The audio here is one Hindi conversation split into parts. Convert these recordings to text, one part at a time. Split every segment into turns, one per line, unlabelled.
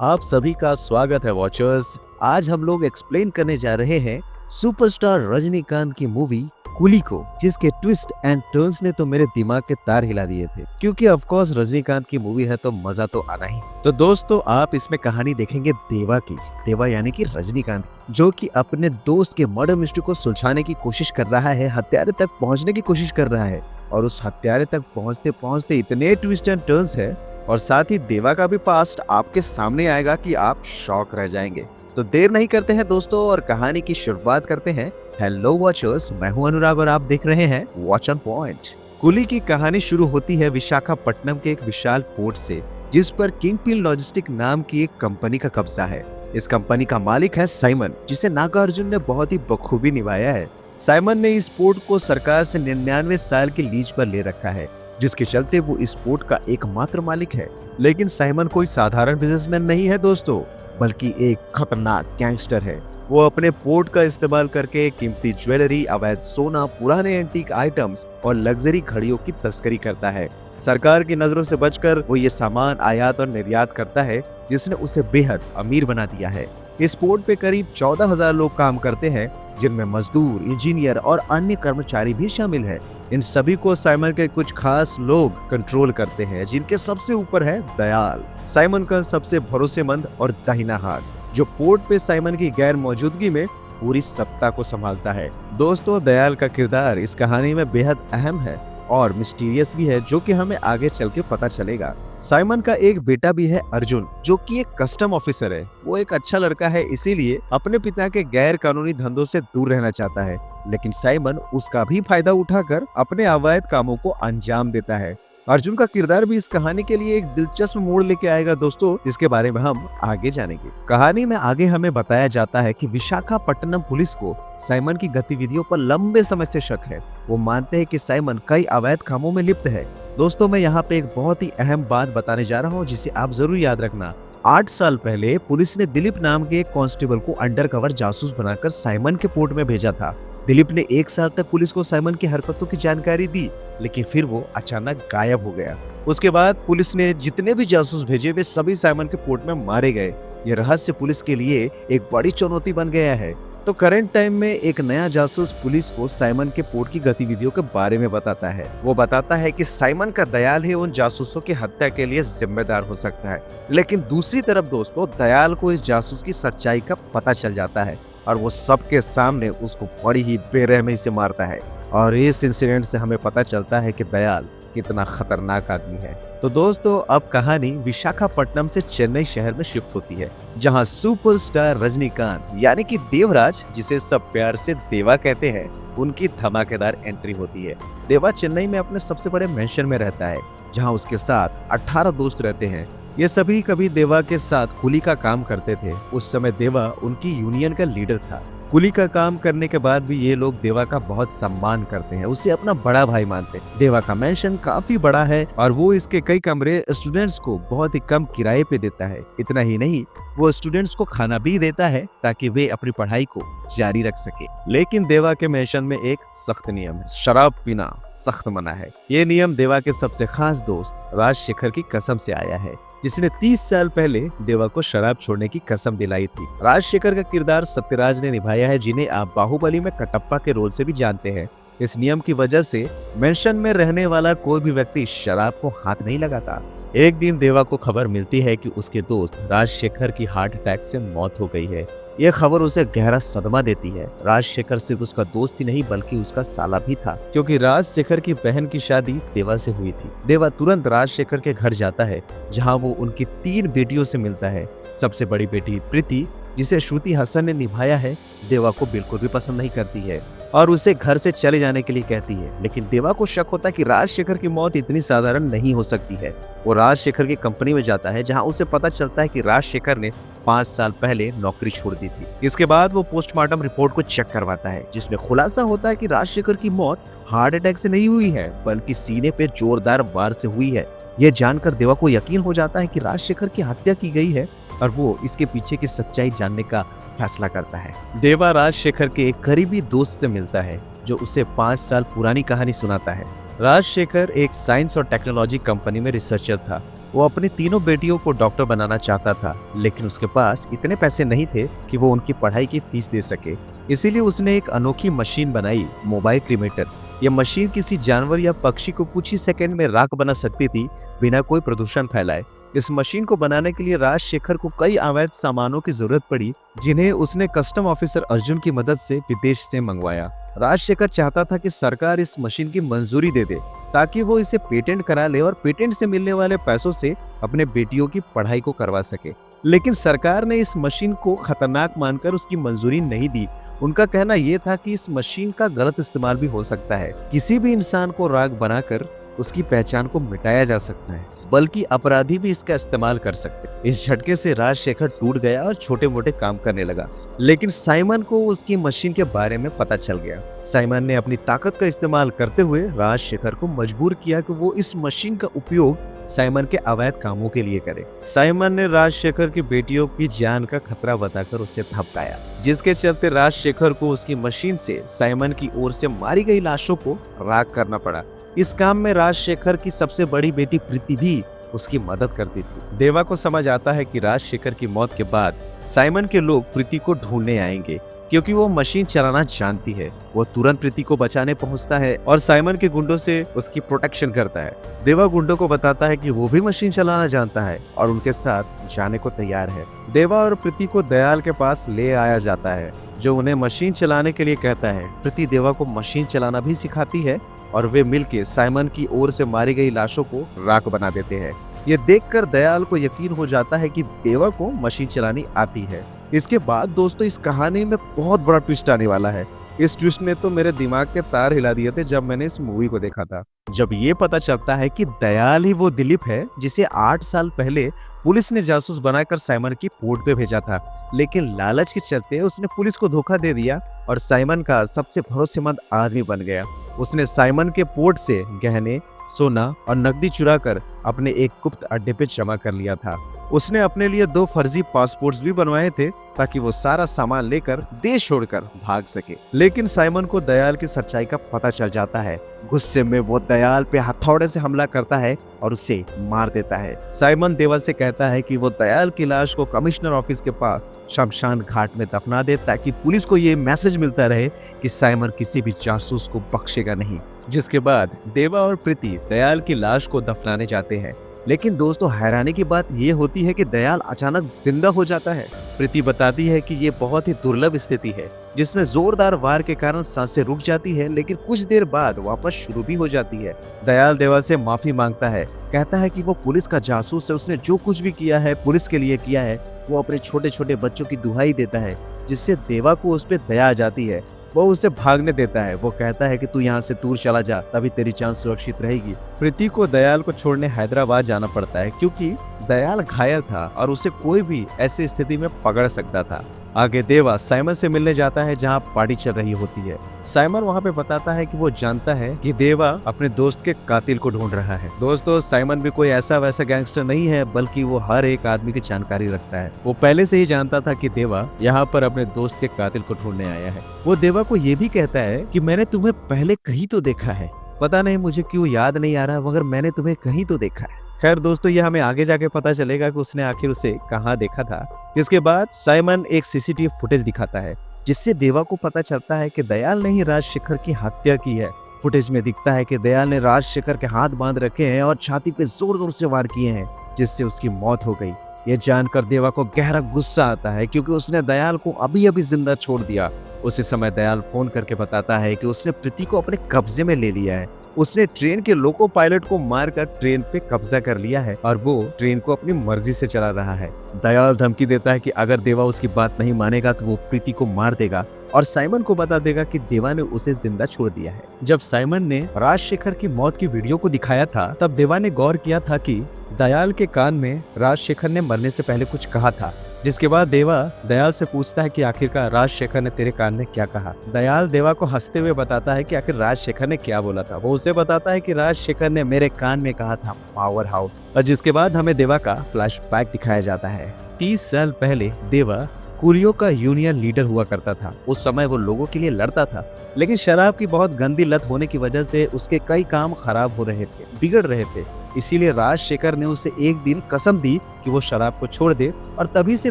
आप सभी का स्वागत है वॉचर्स। आज हम लोग एक्सप्लेन करने जा रहे हैं सुपरस्टार रजनीकांत की मूवी कुली को, जिसके ट्विस्ट एंड टर्न्स ने तो मेरे दिमाग के तार हिला दिए थे। क्योंकि ऑफ कोर्स रजनीकांत की मूवी है तो मजा तो आना ही। तो दोस्तों, आप इसमें कहानी देखेंगे देवा की। देवा यानी कि रजनीकांत, जो कि अपने दोस्त के मर्डर मिस्ट्री को सुलझाने की कोशिश कर रहा है, हत्यारे तक पहुंचने की कोशिश कर रहा है। और उस हत्यारे तक पहुंचते पहुंचते इतने ट्विस्ट एंड टर्न्स है और साथ ही देवा का भी पास्ट आपके सामने आएगा कि आप शॉक रह जाएंगे। तो देर नहीं करते हैं दोस्तों और कहानी की शुरुआत करते हैं। हेलो वॉचर्स, मैं हूं अनुराग और आप देख रहे हैं वॉच ऑन पॉइंट। कुली की कहानी शुरू होती है विशाखापट्टनम के एक विशाल पोर्ट से, जिस पर किंगपिन लॉजिस्टिक नाम की एक कंपनी का कब्जा है। इस कंपनी का मालिक है साइमन, जिसे नागार्जुन ने बहुत ही बखूबी निभाया है। साइमन ने इस पोर्ट को सरकार से 99 साल की लीज पर ले रखा है, जिसके चलते वो इस पोर्ट का एकमात्र मालिक है। लेकिन साइमन कोई साधारण बिजनेसमैन नहीं है दोस्तों, बल्कि एक खतरनाक गैंगस्टर है। वो अपने पोर्ट का इस्तेमाल करके कीमती ज्वेलरी, अवैध सोना, पुराने एंटीक आइटम्स और लग्जरी घड़ियों की तस्करी करता है। सरकार की नजरों से बचकर वो ये सामान आयात और निर्यात करता है, जिसने उसे बेहद अमीर बना दिया है। इस पोर्ट पे करीब 14,000 लोग काम करते हैं, जिनमें मजदूर, इंजीनियर और अन्य कर्मचारी भी शामिल हैं। इन सभी को साइमन के कुछ खास लोग कंट्रोल करते हैं, जिनके सबसे ऊपर है दयाल, साइमन का सबसे भरोसेमंद और दाहिना हाथ, जो पोर्ट पे साइमन की गैर मौजूदगी में पूरी सत्ता को संभालता है। दोस्तों, दयाल का किरदार इस कहानी में बेहद अहम है और मिस्टीरियस भी है, जो कि हमें आगे चल के पता चलेगा। साइमन का एक बेटा भी है अर्जुन, जो कि एक कस्टम ऑफिसर है। वो एक अच्छा लड़का है, इसीलिए अपने पिता के गैर कानूनी धंधों से दूर रहना चाहता है। लेकिन साइमन उसका भी फायदा उठाकर अपने अवैध कामों को अंजाम देता है। अर्जुन का किरदार भी इस कहानी के लिए एक दिलचस्प मोड़ लेके आएगा दोस्तों, जिसके बारे में हम आगे जानेंगे। कहानी में आगे हमें बताया जाता है कि विशाखापट्टनम पुलिस को साइमन की गतिविधियों पर लंबे समय से शक है। वो मानते हैं कि साइमन कई अवैध कामों में लिप्त है। दोस्तों, मैं यहाँ पे एक बहुत ही अहम बात बताने जा रहा हूँ, जिसे आप जरूर याद रखना। 8 साल पहले पुलिस ने दिलीप नाम के एक कांस्टेबल को अंडरकवर जासूस बनाकर साइमन के पोर्ट में भेजा था। दिलीप ने 1 साल तक पुलिस को साइमन की हरकतों की जानकारी दी, लेकिन फिर वो अचानक गायब हो गया। उसके बाद पुलिस ने जितने भी जासूस भेजे वे सभी साइमन के पोर्ट में मारे गए। ये रहस्य पुलिस के लिए एक बड़ी चुनौती बन गया है। तो करंट टाइम में एक नया जासूस पुलिस को साइमन के पोर्ट की गतिविधियों के बारे में बताता है। वो बताता है कि साइमन का दयाल ही उन जासूसों की हत्या के लिए जिम्मेदार हो सकता है। लेकिन दूसरी तरफ दोस्तों, दयाल को इस जासूस की सच्चाई का पता चल जाता है और वो सबके सामने उसको बड़ी ही बेरहमी से मारता है। और इस इंसिडेंट से हमें पता चलता है कि दयाल कितना खतरनाक आदमी है। तो दोस्तों, अब कहानी विशाखापट्टनम से चेन्नई शहर में शिफ्ट होती है, जहां सुपरस्टार रजनीकांत यानी कि देवराज, जिसे सब प्यार से देवा कहते हैं, उनकी धमाकेदार एंट्री होती है। देवा चेन्नई में अपने सबसे बड़े मेंशन में रहता है, जहां उसके साथ 18 दोस्त रहते हैं। ये सभी कभी देवा के साथ कुली का काम करते थे। उस समय देवा उनकी यूनियन का लीडर था। कुली का काम करने के बाद भी ये लोग देवा का बहुत सम्मान करते हैं, उसे अपना बड़ा भाई मानते हैं। देवा का मेंशन काफी बड़ा है और वो इसके कई कमरे स्टूडेंट्स को बहुत ही कम किराए पे देता है। इतना ही नहीं, वो स्टूडेंट्स को खाना भी देता है ताकि वे अपनी पढ़ाई को जारी रख सके। लेकिन देवा के मेंशन में एक सख्त नियम है, शराब पीना सख्त मना है। ये नियम देवा के सबसे खास दोस्त राजशेखर की कसम से आया है, जिसने 30 साल पहले देवा को शराब छोड़ने की कसम दिलाई थी। राजशेखर का किरदार सत्यराज ने निभाया है, जिन्हें आप बाहुबली में कटप्पा के रोल से भी जानते हैं। इस नियम की वजह से मेंशन में रहने वाला कोई भी व्यक्ति शराब को हाथ नहीं लगाता। एक दिन देवा को खबर मिलती है कि उसके दोस्त राजशेखर की हार्ट अटैक से मौत हो गई है। यह खबर उसे गहरा सदमा देती है। राजशेखर सिर्फ उसका दोस्त ही नहीं बल्कि उसका साला भी था, क्योंकि राजशेखर की बहन की शादी देवा से हुई थी। देवा तुरंत राजशेखर के घर जाता है, जहां वो उनकी 3 बेटियों से मिलता है। सबसे बड़ी बेटी प्रीति, जिसे श्रुति हसन ने निभाया है, देवा को बिल्कुल भी पसंद नहीं करती है और उसे घर से चले जाने के लिए कहती है। लेकिन देवा को शक होता है कि राजशेखर की मौत इतनी साधारण नहीं हो सकती है। वो राजशेखर की कंपनी में जाता है, जहां उसे पता चलता है कि राजशेखर ने 5 साल पहले नौकरी छोड़ दी थी। इसके बाद वो पोस्टमार्टम रिपोर्ट को चेक करवाता है, जिसमें खुलासा होता है कि राजशेखर की मौत हार्ट अटैक से नहीं हुई है, बल्कि सीने पे जोरदार वार से हुई है। यह जानकर देवा को यकीन हो जाता है कि राजशेखर की हत्या की गई है और वो इसके पीछे की सच्चाई जानने का फैसला करता है। देवा राजशेखर के एक करीबी दोस्त से मिलता है, जो उसे 5 साल पुरानी कहानी सुनाता है। राजशेखर एक साइंस और टेक्नोलॉजी कंपनी में रिसर्चर था। वो अपनी तीनों बेटियों को डॉक्टर बनाना चाहता था, लेकिन उसके पास इतने पैसे नहीं थे कि वो उनकी पढ़ाई की फीस दे सके। इसीलिए उसने एक अनोखी मशीन बनाई, मोबाइल क्रीमेटर। यह मशीन किसी जानवर या पक्षी को कुछ ही सेकंड में राख बना सकती थी, बिना कोई प्रदूषण फैलाए। इस मशीन को बनाने के लिए राजशेखर को कई अवैध सामानों की जरूरत पड़ी, जिन्हें उसने कस्टम ऑफिसर अर्जुन की मदद से विदेश से मंगवाया। राजशेखर चाहता था कि सरकार इस मशीन की मंजूरी दे दे, ताकि वो इसे पेटेंट करा ले और पेटेंट से मिलने वाले पैसों से अपने बेटियों की पढ़ाई को करवा सके। लेकिन सरकार ने इस मशीन को खतरनाक मानकर उसकी मंजूरी नहीं दी। उनका कहना यह था कि इस मशीन का गलत इस्तेमाल भी हो सकता है। किसी भी इंसान को राख बनाकर उसकी पहचान को मिटाया जा सकता है, बल्कि अपराधी भी इसका इस्तेमाल कर सकते हैं। इस झटके से राजशेखर टूट गया और छोटे मोटे काम करने लगा। लेकिन साइमन को उसकी मशीन के बारे में पता चल गया। साइमन ने अपनी ताकत का इस्तेमाल करते हुए राजशेखर को मजबूर किया कि वो इस मशीन का उपयोग साइमन के अवैध कामों के लिए करे। साइमन ने राजशेखर की बेटियों की जान का खतरा बताकर उसे धमकाया, जिसके चलते राजशेखर को उसकी मशीन से साइमन की ओर से मारी गई लाशों को राख करना पड़ा। इस काम में राजशेखर की सबसे बड़ी बेटी प्रीति भी उसकी मदद करती थी। देवा को समझ आता है कि राजशेखर की मौत के बाद साइमन के लोग प्रीति को ढूंढने आएंगे, क्योंकि वो मशीन चलाना जानती है। वो तुरंत प्रीति को बचाने पहुंचता है और साइमन के गुंडों से उसकी प्रोटेक्शन करता है। देवा गुंडों को बताता है कि वो भी मशीन चलाना जानता है और उनके साथ जाने को तैयार है। देवा और प्रीति को दयाल के पास ले आया जाता है, जो उन्हें मशीन चलाने के लिए कहता है। प्रीति देवा को मशीन चलाना भी सिखाती है और वे मिलकर साइमन की ओर से मारी गई लाशों को राख बना देते हैं। ये देखकर दयाल को यकीन हो जाता है कि देवा को मशीन चलानी आती है। इसके बाद दोस्तों इस कहानी में बहुत बड़ा ट्विस्ट आने वाला है। इस ट्विस्ट ने तो मेरे दिमाग के तार हिला दिए थे जब मैंने इस मूवी को देखा था। जब ये पता चलता है कि दयाल ही वो दिलीप है जिसे 8 साल पहले पुलिस ने जासूस बनाकर साइमन की पोर्ट पे भेजा था, लेकिन लालच के चलते उसने पुलिस को धोखा दे दिया और साइमन का सबसे भरोसेमंद आदमी बन गया। उसने साइमन के पोर्ट से गहने, सोना और नकदी चुरा कर अपने एक गुप्त अड्डे पे जमा कर लिया था। उसने अपने लिए 2 फर्जी पासपोर्ट्स भी बनवाए थे, ताकि वो सारा सामान लेकर देश छोड़कर भाग सके। लेकिन साइमन को दयाल की सच्चाई का पता चल जाता है। गुस्से में वो दयाल पे हथौड़े से हमला करता है और उसे मार देता है। साइमन देवा से कहता है कि वो दयाल की लाश को कमिश्नर ऑफिस के पास शमशान घाट में दफना दे, ताकि पुलिस को ये मैसेज मिलता रहे कि साइमन किसी भी जासूस को बख्शेगा नहीं। जिसके बाद देवा और प्रीति दयाल की लाश को दफनाने जाते हैं। लेकिन दोस्तों हैरानी की बात ये होती है कि दयाल अचानक जिंदा हो जाता है। प्रीति बताती है कि ये बहुत ही दुर्लभ स्थिति है, जिसमें जोरदार वार के कारण सांसें रुक जाती है, लेकिन कुछ देर बाद वापस शुरू भी हो जाती है। दयाल देवा से माफी मांगता है, कहता है कि वो पुलिस का जासूस है, उसने जो कुछ भी किया है पुलिस के लिए किया है। वो अपने छोटे छोटे बच्चों की दुहाई देता है, जिससे देवा को उस पर दया आ जाती है। वो उसे भागने देता है। वो कहता है कि तू यहाँ से दूर चला जा, तभी तेरी जान सुरक्षित रहेगी। प्रीति को दयाल को छोड़ने हैदराबाद जाना पड़ता है, क्योंकि दयाल घायल था और उसे कोई भी ऐसी स्थिति में पकड़ सकता था। आगे देवा साइमन से मिलने जाता है, जहाँ पार्टी चल रही होती है। साइमन वहाँ पे बताता है कि वो जानता है कि देवा अपने दोस्त के कातिल को ढूंढ रहा है। दोस्तों साइमन भी कोई ऐसा वैसा गैंगस्टर नहीं है, बल्कि वो हर एक आदमी की जानकारी रखता है। वो पहले से ही जानता था कि देवा यहाँ पर अपने दोस्त के कातिल को ढूंढने आया है। वो देवा को ये भी कहता है कि मैंने तुम्हें पहले कहीं तो देखा है, पता नहीं मुझे क्यों याद नहीं आ रहा, मगर मैंने तुम्हें कहीं तो देखा है। खैर दोस्तों ये हमें आगे जाके पता चलेगा कि उसने आखिर उसे कहाँ देखा था। जिसके बाद साइमन एक सीसीटीवी फुटेज दिखाता है, जिससे देवा को पता चलता है कि दयाल ने ही राजशेखर की हत्या की है। फुटेज में दिखता है कि दयाल ने राजशेखर के हाथ बांध रखे हैं और छाती पे जोर जोर से वार किए हैं, जिससे उसकी मौत हो गई। ये जानकर देवा को गहरा गुस्सा आता है, क्योंकि उसने दयाल को अभी अभी जिंदा छोड़ दिया। उसी समय दयाल फोन करके बताता है कि उसने प्रीति को अपने कब्जे में ले लिया है। उसने ट्रेन के लोको पायलट को मारकर ट्रेन पे कब्जा कर लिया है और वो ट्रेन को अपनी मर्जी से चला रहा है। दयाल धमकी देता है कि अगर देवा उसकी बात नहीं मानेगा तो वो प्रीति को मार देगा और साइमन को बता देगा कि देवा ने उसे जिंदा छोड़ दिया है। जब साइमन ने राजशेखर की मौत की वीडियो को दिखाया था, तब देवा ने गौर किया था कि दयाल के कान में राजशेखर ने मरने से पहले कुछ कहा था। जिसके बाद देवा दयाल से पूछता है कि आखिरकार राजशेखर ने तेरे कान में क्या कहा। दयाल देवा को हंसते हुए बताता है कि आखिर राजशेखर ने क्या बोला था। वो उसे बताता है कि राजशेखर ने मेरे कान में कहा था पावर हाउस। और जिसके बाद हमें देवा का फ्लैशबैक दिखाया जाता है। 30 साल पहले देवा कुलियों का यूनियन लीडर हुआ करता था। उस समय वो लोगों के लिए लड़ता था, लेकिन शराब की बहुत गंदी लत होने की वजह से उसके कई काम खराब हो रहे थे, बिगड़ रहे थे। इसीलिए राजशेखर ने उसे एक दिन कसम दी कि वो शराब को छोड़ दे और तभी से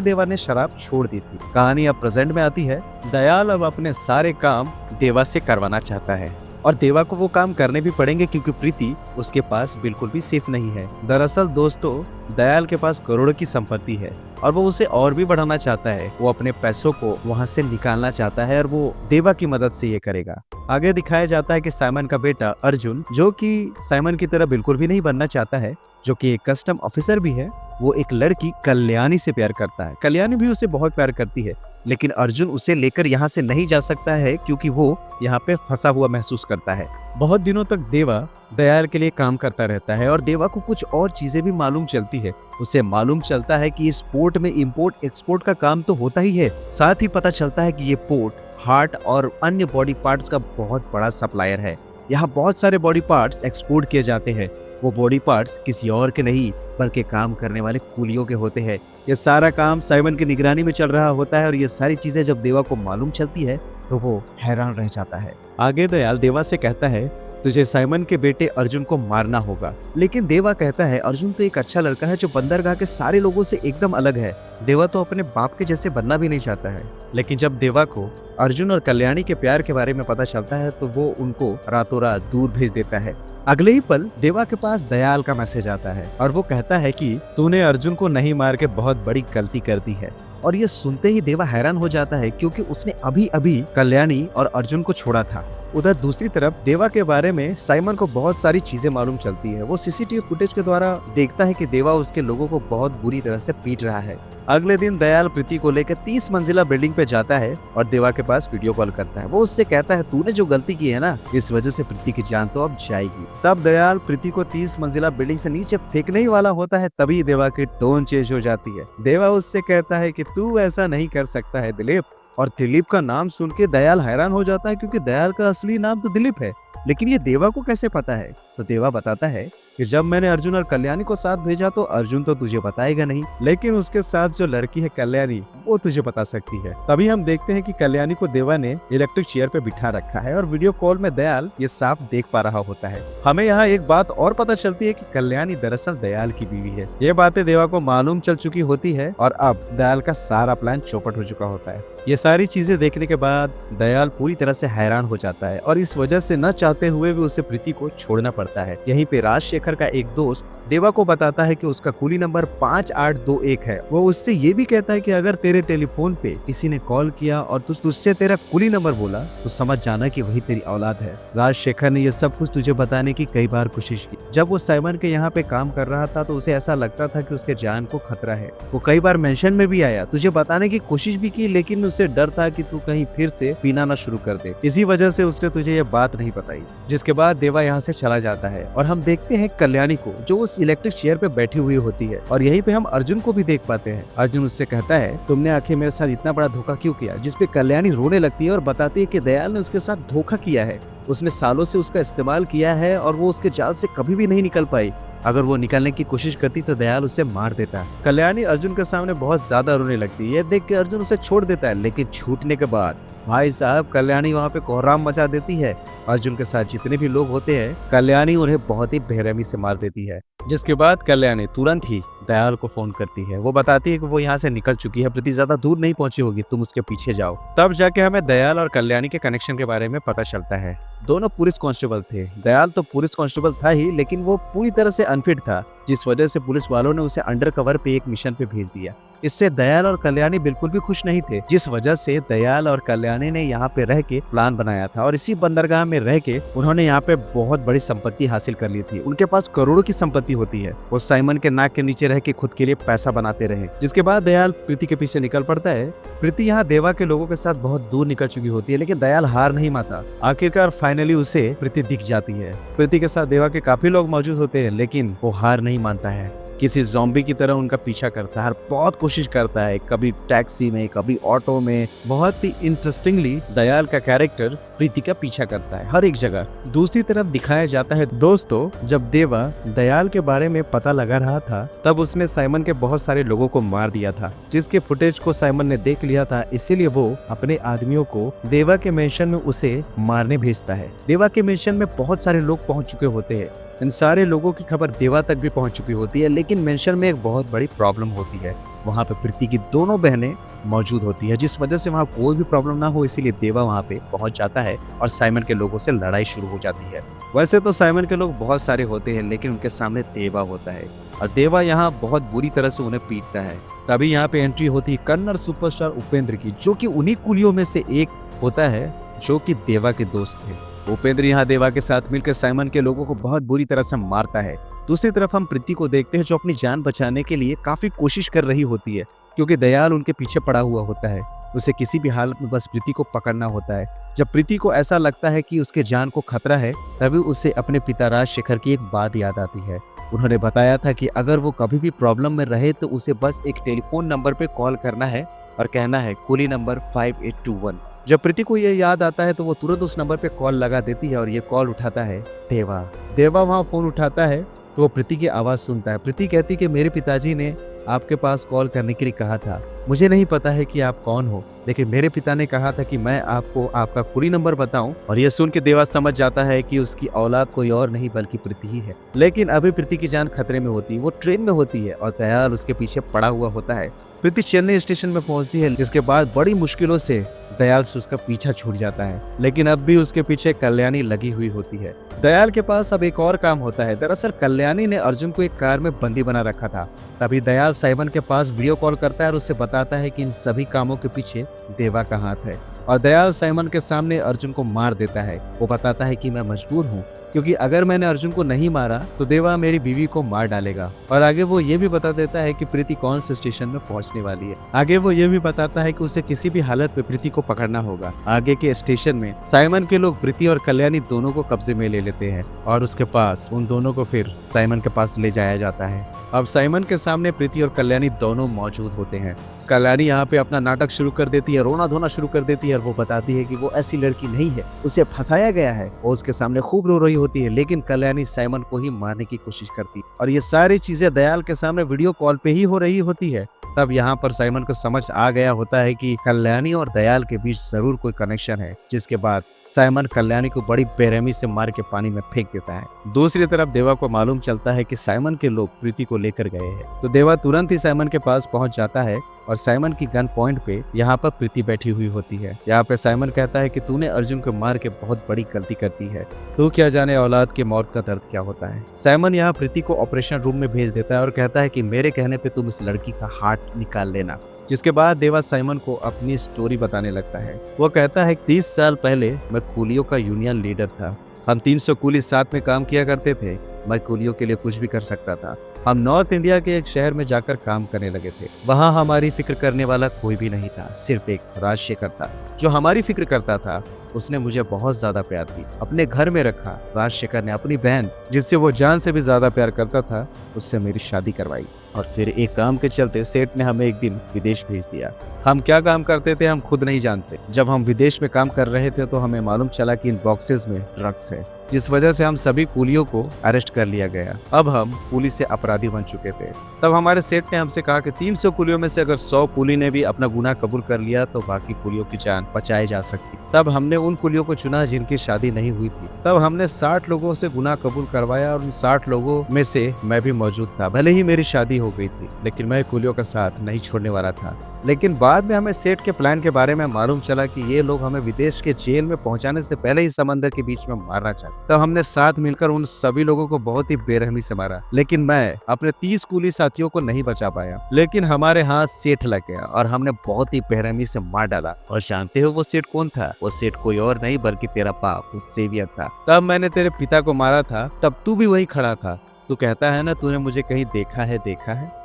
देवा ने शराब छोड़ दी थी। कहानी अब प्रेजेंट में आती है। दयाल अब अपने सारे काम देवा से करवाना चाहता है और देवा को वो काम करने भी पड़ेंगे क्योंकि प्रीति उसके पास बिल्कुल भी सेफ नहीं है। दरअसल दोस्तों, दयाल के पास करोड़ों की संपत्ति है और वो उसे और भी बढ़ाना चाहता है। वो अपने पैसों को वहाँ से निकालना चाहता है और वो देवा की मदद से ये करेगा। आगे दिखाया जाता है कि साइमन का बेटा अर्जुन, जो कि साइमन की तरह बिल्कुल भी नहीं बनना चाहता है, जो कि एक कस्टम ऑफिसर भी है, वो एक लड़की कल्याणी से प्यार करता है। कल्याणी भी उसे बहुत प्यार करती है, लेकिन अर्जुन उसे लेकर यहाँ से नहीं जा सकता है क्योंकि वो यहाँ पे फंसा हुआ महसूस करता है। बहुत दिनों तक देवा दयाल के लिए काम करता रहता है और देवा को कुछ और चीजें भी मालूम चलती है। उसे मालूम चलता है कि इस पोर्ट में इंपोर्ट एक्सपोर्ट का काम तो होता ही है, साथ ही पता चलता है कि ये पोर्ट हार्ट और अन्य बॉडी पार्ट्स का बहुत बड़ा सप्लायर है। यहाँ बहुत सारे बॉडी पार्ट्स एक्सपोर्ट किए जाते हैं। वो बॉडी पार्ट्स किसी और के नहीं बल्कि काम करने वाले कूलियों के होते हैं। ये सारा काम साइमन की निगरानी में चल रहा होता है और ये सारी चीजें जब देवा को मालूम चलती है तो वो हैरान रह जाता है। आगे दयाल देवा से कहता है, तुझे साइमन के बेटे अर्जुन को मारना होगा। लेकिन देवा कहता है, अर्जुन तो एक अच्छा लड़का है जो बंदरगाह के सारे लोगों से एकदम अलग है। देवा तो अपने बाप के जैसे बनना भी नहीं चाहता है। लेकिन जब देवा को अर्जुन और कल्याणी के प्यार के बारे में पता चलता है तो वो उनको रातों रात दूर भेज देता है। अगले ही पल देवा के पास दयाल का मैसेज आता है और वो कहता है कि तूने अर्जुन को नहीं मार के बहुत बड़ी गलती कर दी है। और ये सुनते ही देवा हैरान हो जाता है क्योंकि उसने अभी अभी कल्याणी और अर्जुन को छोड़ा था। उधर दूसरी तरफ देवा के बारे में साइमन को बहुत सारी चीजें मालूम चलती है। वो सीसीटीवी फुटेज के द्वारा देखता है कि देवा उसके लोगों को बहुत बुरी तरह से पीट रहा है। अगले दिन दयाल प्रीति को लेकर 30 मंजिला बिल्डिंग पे जाता है और देवा के पास वीडियो कॉल करता है। वो उससे कहता है, तूने जो गलती की है ना, इस वजह से प्रीति की जान तो अब जाएगी। तब दयाल प्रीति को 30 मंजिला बिल्डिंग से नीचे फेंकने ही वाला होता है, तभी देवा की टोन चेंज हो जाती है। देवा उससे कहता है कि तू ऐसा नहीं कर सकता है दिलीप। और दिलीप का नाम सुन के दयाल हैरान हो जाता है क्योंकि दयाल का असली नाम तो दिलीप है। लेकिन ये देवा को कैसे पता है? तो देवा बताता है कि जब मैंने अर्जुन और कल्याणी को साथ भेजा तो अर्जुन तो तुझे बताएगा नहीं, लेकिन उसके साथ जो लड़की है कल्याणी, वो तुझे बता सकती है। तभी हम देखते हैं कि कल्याणी को देवा ने इलेक्ट्रिक चेयर पे बिठा रखा है और वीडियो कॉल में दयाल ये साफ देख पा रहा होता है। हमें यहाँ एक बात और पता चलती है कि कल्याणी दरअसल दयाल की बीवी है। ये बातें देवा को मालूम चल चुकी होती है और अब दयाल का सारा प्लान चौपट हो चुका होता है। ये सारी चीजें देखने के बाद दयाल पूरी तरह से हैरान हो जाता है और इस वजह से न चाहते हुए भी उसे प्रीति को छोड़ना पड़ता है। यहीं पे राजशेखर का एक दोस्त देवा को बताता है कि उसका कुली नंबर 5821 है। वो उससे ये भी कहता है कि अगर तेरे टेलीफोन पे किसी ने कॉल किया और तुझसे तेरा कुली नंबर बोला तो समझ जाना कि वही तेरी औलाद है। राजशेखर ने ये सब कुछ तुझे बताने की कई बार कोशिश की। जब वो साइमन के यहाँ पे काम कर रहा था तो उसे ऐसा लगता था कि उसके जान को खतरा है। वो कई बार मेंशन में भी आया, तुझे बताने की कोशिश भी की, लेकिन उसे डर था कि तू कहीं फिर से पीना ना शुरू कर दे। इसी वजह से उसने तुझे ये बात नहीं बताई। जिसके बाद देवा यहाँ से चला जाता है और हम देखते हैं कल्याणी को, जो उस इलेक्ट्रिक चेयर पे बैठी हुई होती है। और यहीं पे हम अर्जुन को भी देख पाते हैं। अर्जुन उससे कहता है, तुमने आखिर मेरे साथ इतना बड़ा धोखा क्यों किया? जिसपे कल्याणी रोने लगती है और बताती है कि दयाल ने उसके साथ धोखा किया है। उसने सालों से उसका इस्तेमाल किया है और वो उसके जाल से कभी भी नहीं निकल पाई। अगर वो निकलने की कोशिश करती तो दयाल उसे मार देता। कल्याणी अर्जुन के सामने बहुत ज्यादा रोने लगती है। ये देख के अर्जुन उसे छोड़ देता है, लेकिन छूटने के बाद भाई साहब कल्याणी वहाँ पे कोहराम मचा देती है। अर्जुन के साथ जितने भी लोग होते हैं, कल्याणी उन्हें बहुत ही बेरहमी से मार देती है। जिसके बाद कल्याणी तुरंत ही दयाल को फोन करती है। वो बताती है कि वो यहाँ से निकल चुकी है, प्रीति ज्यादा दूर नहीं पहुंची होगी, तुम उसके पीछे जाओ। तब जाके हमें दयाल और कल्याणी के कनेक्शन के बारे में पता चलता है। दोनों पुलिस कांस्टेबल थे। दयाल तो पुलिस कांस्टेबल था ही, लेकिन वो पूरी तरह से अनफिट था, जिस वजह से पुलिस वालों ने उसे अंडर कवर पे एक मिशन पे भेज दिया। इससे दयाल और कल्याणी बिल्कुल भी खुश नहीं थे, जिस वजह से दयाल और कल्याणी ने यहाँ पे रह के प्लान बनाया था और इसी बंदरगाह में रह के उन्होंने यहाँ पे बहुत बड़ी संपत्ति हासिल कर ली थी। उनके पास करोड़ों की संपत्ति होती है। वो साइमन के नाक के नीचे रह के खुद के लिए पैसा बनाते रहे। जिसके बाद दयाल प्रीति के पीछे निकल पड़ता है। प्रीति यहाँ देवा के लोगों के साथ बहुत दूर निकल चुकी होती है, लेकिन दयाल हार नहीं मानता। आखिरकार फाइनली उसे प्रीति दिख जाती है। प्रीति के साथ देवा के काफी लोग मौजूद होते हैं, लेकिन वो हार नहीं मानता है। किसी ज़ॉम्बी की तरह उनका पीछा करता है, बहुत कोशिश करता है, कभी टैक्सी में, कभी ऑटो में। बहुत ही इंटरेस्टिंगली दयाल का कैरेक्टर प्रीति का पीछा करता है हर एक जगह। दूसरी तरफ दिखाया जाता है दोस्तों, जब देवा दयाल के बारे में पता लगा रहा था तब उसने साइमन के बहुत सारे लोगों को मार दिया था, जिसके फुटेज को साइमन ने देख लिया था। इसीलिए वो अपने आदमियों को देवा के मेंशन में उसे मारने भेजता है। देवा के मेंशन में बहुत सारे लोग पहुंच चुके होते हैं, इन सारे लोगों की खबर देवा तक भी पहुंच चुकी होती है, लेकिन मेंशन में एक बहुत बड़ी प्रॉब्लम होती है। वहाँ पे प्रीति की दोनों बहनें मौजूद होती है, जिस वजह से वहाँ कोई भी प्रॉब्लम ना हो, इसीलिए देवा वहाँ पे पहुंच जाता है और साइमन के लोगों से लड़ाई शुरू हो जाती है। वैसे तो साइमन के लोग बहुत सारे होते हैं, लेकिन उनके सामने देवा होता है और देवा यहाँ बहुत बुरी तरह से उन्हें पीटता है। तभी यहाँ पे एंट्री होती है कन्नड़ सुपरस्टार उपेंद्र की, जो कि उन्हीं कुलियों में से एक होता है जो कि देवा के दोस्त थे। उपेंद्र यहाँ देवा के साथ मिलकर साइमन के लोगों को बहुत बुरी तरह से मारता है। दूसरी तरफ हम प्रीति को देखते हैं, जो अपनी जान बचाने के लिए काफी कोशिश कर रही होती है, क्योंकि दयाल उनके पीछे पड़ा हुआ होता है। उसे किसी भी हालत में बस प्रीति को पकड़ना होता है। जब प्रीति को ऐसा लगता है कि उसके जान को खतरा है, तभी उसे अपने पिता राजशेखर की एक बात याद आती है। उन्होंने बताया था कि अगर वो कभी भी प्रॉब्लम में रहे तो उसे बस एक टेलीफोन नंबर पे कॉल करना है और कहना है कुली नंबर 5821। जब प्रीति को ये याद आता है तो वो तुरंत उस नंबर पे कॉल लगा देती है और ये कॉल उठाता है देवा। देवा वहाँ फोन उठाता है तो वो प्रीति की आवाज़ सुनता है। प्रीति कहती कि मेरे पिताजी ने आपके पास कॉल करने के लिए कहा था। मुझे नहीं पता है कि आप कौन हो, लेकिन मेरे पिता ने कहा था कि मैं आपको आपका कुली नंबर बताऊं। और यह सुन के देवा समझ जाता है कि उसकी औलाद कोई और नहीं बल्कि प्रीति ही है। लेकिन अभी प्रीति की जान खतरे में होती है, वो ट्रेन में होती है और दयाल उसके पीछे पड़ा हुआ होता है। प्रीति चेन्नई स्टेशन में पहुंचती है, जिसके बाद बड़ी मुश्किलों से दयाल से उसका पीछा छूट जाता है, लेकिन अब भी उसके पीछे कल्याणी लगी हुई होती है। दयाल के पास अब एक और काम होता है। दरअसल कल्याणी ने अर्जुन को एक कार में बंदी बना रखा था। तभी दयाल साइमन के पास वीडियो कॉल करता है और उससे बताता है कि इन सभी कामों के पीछे देवा का हाथ है। और दयाल साइमन के सामने अर्जुन को मार देता है। वो बताता है कि मैं मजबूर हूँ, क्योंकि अगर मैंने अर्जुन को नहीं मारा तो देवा मेरी बीवी को मार डालेगा। और आगे वो ये भी बता देता है कि प्रीति कौन से स्टेशन में पहुंचने वाली है। आगे वो ये भी बताता है कि उसे किसी भी हालत में प्रीति को पकड़ना होगा। आगे के स्टेशन में साइमन के लोग प्रीति और कल्याणी दोनों को कब्जे में ले लेते हैं और उसके पास उन दोनों को फिर साइमन के पास ले जाया जाता है। अब साइमन के सामने प्रीति और कल्याणी दोनों मौजूद होते हैं। कल्याणी यहाँ पे अपना नाटक शुरू कर देती है, रोना धोना शुरू कर देती है और वो बताती है कि वो ऐसी लड़की नहीं है, उसे फंसाया गया है। वो उसके सामने खूब रो रही होती है, लेकिन कल्याणी साइमन को ही मारने की कोशिश करती है और ये सारी चीजें दयाल के सामने वीडियो कॉल पे ही हो रही होती है। तब यहाँ पर साइमन को समझ आ गया होता है कि कल्याणी और दयाल के बीच जरूर कोई कनेक्शन है, जिसके बाद साइमन कल्याणी को बड़ी बेरहमी से मार के पानी में फेंक देता है। दूसरी तरफ देवा को मालूम चलता है कि साइमन के लोग प्रीति को लेकर गए हैं, तो देवा तुरंत ही साइमन के पास पहुंच जाता है और साइमन की गन पॉइंट पे यहाँ पर प्रीति बैठी हुई होती है। यहाँ पे साइमन कहता है कि तूने अर्जुन को मार के बहुत बड़ी गलती कर दी है, तू क्या जाने औलाद के मौत का दर्द क्या होता है। साइमन यहाँ प्रीति को ऑपरेशन रूम में भेज देता है और कहता है कि मेरे कहने पे तुम इस लड़की का हार्ट निकाल लेना। जिसके बाद देवा साइमन को अपनी स्टोरी बताने लगता है। वो कहता है 30 साल पहले मैं कुलियों का यूनियन लीडर था। हम 300 कुली साथ में काम किया करते थे। मैं कुलियों के लिए कुछ भी कर सकता था। हम नॉर्थ इंडिया के एक शहर में जाकर काम करने लगे थे। वहाँ हमारी फिक्र करने वाला कोई भी नहीं था, सिर्फ एक राजशेखर था जो हमारी फिक्र करता था। उसने मुझे बहुत ज्यादा प्यार दी, अपने घर में रखा। राजशेखर ने अपनी बहन, जिससे वो जान से भी ज्यादा प्यार करता था, उससे मेरी शादी करवाई। और फिर एक काम के चलते सेठ ने हमें एक दिन विदेश भेज दिया। हम क्या काम करते थे हम खुद नहीं जानते। जब हम विदेश में काम कर रहे थे तो हमें मालूम चला कि इन बॉक्सेस में ड्रग्स है, जिस वजह से हम सभी कुलियों को अरेस्ट कर लिया गया। अब हम पुलिस से अपराधी बन चुके थे। तब हमारे सेठ ने हमसे कहा कि 300 कुलियों में से अगर 100 कुली ने भी अपना गुनाह कबूल कर लिया तो बाकी कुलियों की जान बचाई जा सकती। तब हमने उन कुलियों को चुना जिनकी शादी नहीं हुई थी। तब हमने 60 लोगों से गुनाह कबूल करवाया और उन 60 लोगों में से मैं भी मौजूद था। भले ही मेरी शादी हो गई थी, लेकिन मैं कुलियों का साथ नहीं छोड़ने वाला था। लेकिन बाद में हमें सेठ के प्लान के बारे में मालूम चला कि ये लोग हमें विदेश के जेल में पहुंचाने से पहले ही समंदर के बीच में मारना चाहते। तब हमने साथ मिलकर उन सभी लोगों को बहुत ही बेरहमी से मारा, लेकिन मैं अपने 30 कुली साथियों को नहीं बचा पाया। लेकिन हमारे हाथ सेठ लग गया और हमने बहुत ही बेरहमी से मार डाला। और जानते हो वो सेठ कौन था? वो सेठ कोई और नहीं बल्कि तेरा बाप सेवियर था। तब मैंने तेरे पिता को मारा था, तब तू भी वहीं खड़ा था। तू कहता है ना तूने मुझे कहीं देखा है।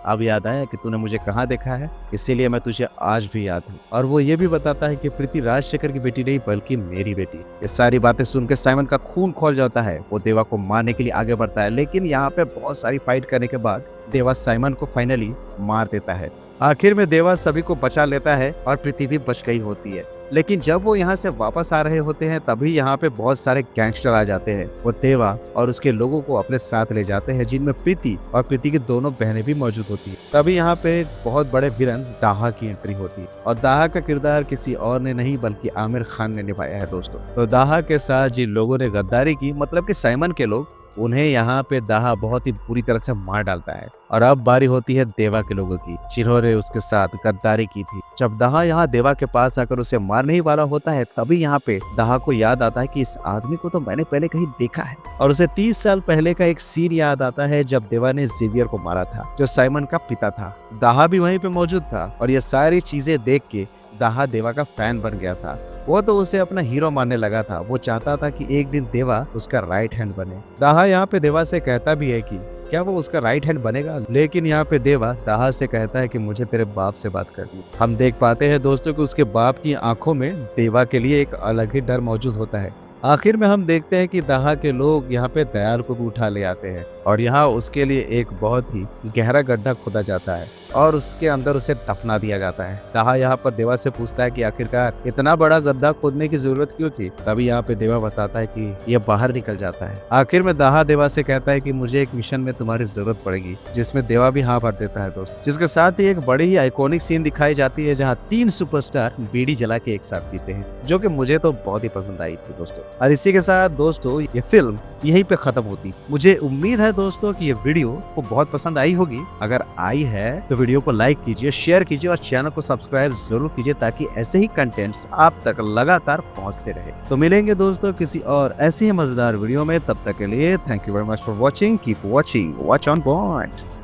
अब याद आया कि तूने मुझे कहाँ देखा है, इसीलिए मैं तुझे आज भी याद हूँ। और वो ये भी बताता है कि प्रीति राजशेखर की बेटी नहीं बल्कि मेरी बेटी। ये सारी बातें सुनकर साइमन का खून खौल जाता है। वो देवा को मारने के लिए आगे बढ़ता है, लेकिन यहाँ पे बहुत सारी फाइट करने के बाद देवा साइमन को फाइनली मार देता है। आखिर में देवा सभी को बचा लेता है और प्रीति भी बच गई होती है। लेकिन जब वो यहाँ से वापस आ रहे होते हैं तभी यहाँ पे बहुत सारे गैंगस्टर आ जाते हैं। वो देवा और उसके लोगों को अपने साथ ले जाते हैं, जिनमें प्रीति और प्रीति की दोनों बहनें भी मौजूद होती है। तभी यहाँ पे एक बहुत बड़े विलन दाहा की एंट्री होती है और दाहा का किरदार किसी और ने नहीं बल्कि आमिर खान ने निभाया है दोस्तों। तो दाहा के साथ जिन लोगों ने गद्दारी की, मतलब कि साइमन के लोग, उन्हें यहाँ पे दाहा बहुत ही बुरी तरह से मार डालता है। और अब बारी होती है देवा के लोगों की, जिन्होंने उसके साथ गद्दारी की थी। जब दाहा यहाँ देवा के पास आकर उसे मारने ही वाला होता है, तभी यहाँ पे दाहा को याद आता है कि इस आदमी को तो मैंने पहले कहीं देखा है। और उसे 30 साल पहले का एक सीन याद आता है जब देवा ने जेवियर को मारा था, जो साइमन का पिता था। दाहा भी वहीं पे मौजूद था और ये सारी चीजें देख के दाहा देवा का फैन बन गया था। वो तो उसे अपना हीरो मानने लगा था। वो चाहता था कि एक दिन देवा उसका राइट हैंड बने। दाहा यहाँ पे देवा से कहता भी है कि क्या वो उसका राइट हैंड बनेगा, लेकिन यहाँ पे देवा दाहा से कहता है कि मुझे तेरे बाप से बात करनी। हम देख पाते हैं दोस्तों कि उसके बाप की आंखों में देवा के लिए एक अलग ही डर मौजूद होता है। आखिर में हम देखते हैं कि दाहा के लोग यहाँ पे दयाल को भी उठा ले आते हैं और यहाँ उसके लिए एक बहुत ही गहरा गड्ढा खोदा जाता है और उसके अंदर उसे दफना दिया जाता है। दाहा यहाँ पर देवा से पूछता है कि आखिरकार इतना बड़ा गड्ढा खोदने की जरूरत क्यों थी। तभी यहाँ पे देवा बताता है कि यह बाहर निकल जाता है। आखिर में दाहा देवा से कहता है कि मुझे एक मिशन में तुम्हारी जरूरत पड़ेगी, जिसमें देवा भी हाँ भर देता है दोस्त। जिसके साथ ही एक बड़ी ही आइकॉनिक सीन दिखाई जाती है जहाँ 3 सुपरस्टार बीड़ी जला के एक साथ पीते हैं, जो कि मुझे तो बहुत ही पसंद आई थी दोस्तों। और इसी के साथ दोस्तों ये फिल्म यहीं पे खत्म होती। मुझे उम्मीद है दोस्तों कि ये वीडियो को बहुत पसंद आई होगी। अगर आई है तो वीडियो को लाइक कीजिए, शेयर कीजिए और चैनल को सब्सक्राइब जरूर कीजिए, ताकि ऐसे ही कंटेंट्स आप तक लगातार पहुंचते रहे। तो मिलेंगे दोस्तों किसी और ऐसी ही मजेदार वीडियो में। तब तक के लिए thank you very much for watching. Keep watching, watch on point.